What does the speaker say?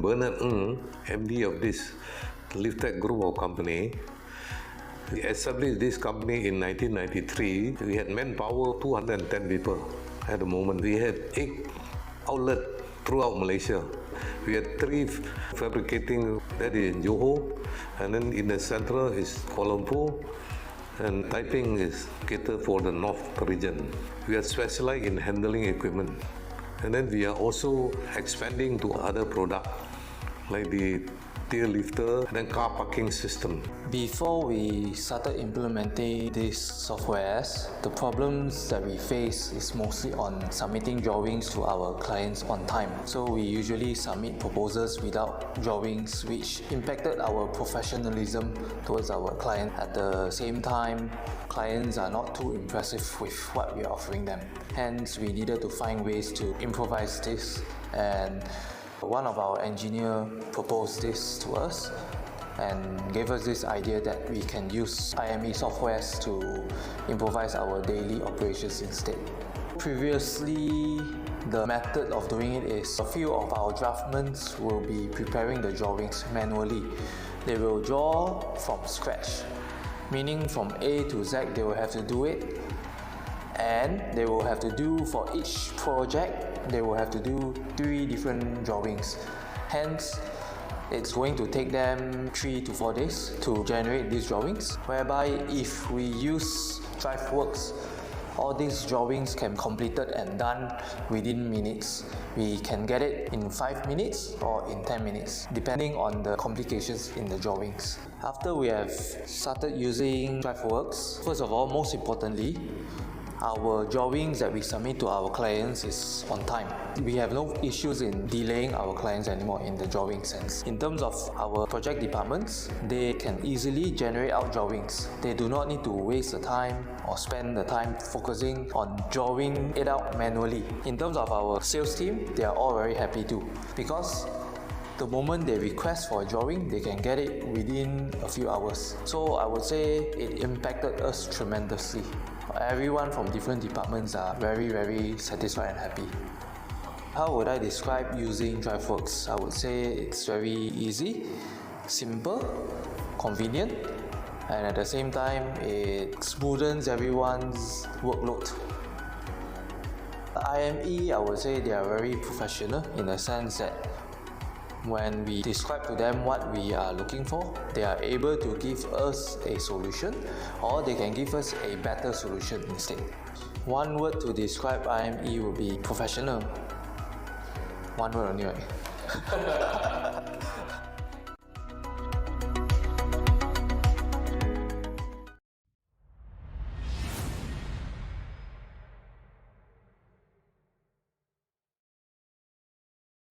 Bernard Ng, MD of this Liftech group of company. We established this company in 1993. We had manpower 210 people at the moment. We had 8 outlets throughout Malaysia. We had 3 fabricating, that is in Johor, and then in the central is Kuala Lumpur, and Taiping is catered for the north region. We are specialized in handling equipment, and then we are also expanding to other products like the tier lifter and then car parking system. Before we started implementing these softwares, the problems that we face is mostly on submitting drawings to our clients on time. So we usually submit proposals without drawings, which impacted our professionalism towards our client. At the same time, clients are not too impressive with what we are offering them. Hence, we needed to find ways to improvise this, and one of our engineers proposed this to us and gave us this idea that we can use IME softwares to improvise our daily operations instead. Previously, the method of doing it is a few of our draftmen will be preparing the drawings manually. They will draw from scratch, meaning from A to Z they will have to do it, and they will have to do for each project they will have to do 3 different drawings. Hence, it's going to take them 3 to 4 days to generate these drawings, whereby if we use DriveWorks, all these drawings can be completed and done within minutes. We can get it in 5 minutes or in 10 minutes, depending on the complications in the drawings. After we have started using DriveWorks, first of all, most importantly, our drawings that we submit to our clients is on time. We have no issues in delaying our clients anymore in the drawing sense. In terms of our project departments, they can easily generate out drawings. They do not need to waste the time or spend the time focusing on drawing it out manually. In terms of our sales team, they are all very happy too, because the moment they request for a drawing, they can get it within a few hours. So I would say it impacted us tremendously. Everyone from different departments are very satisfied and happy. How would I describe using DriveWorks? I would say it's very easy, simple, convenient, and at the same time it smoothens everyone's workload. IME, I would say they are very professional in the sense that when we describe to them what we are looking for, they are able to give us a solution, or they can give us a better solution instead. One word to describe IME would be professional. One word only, right?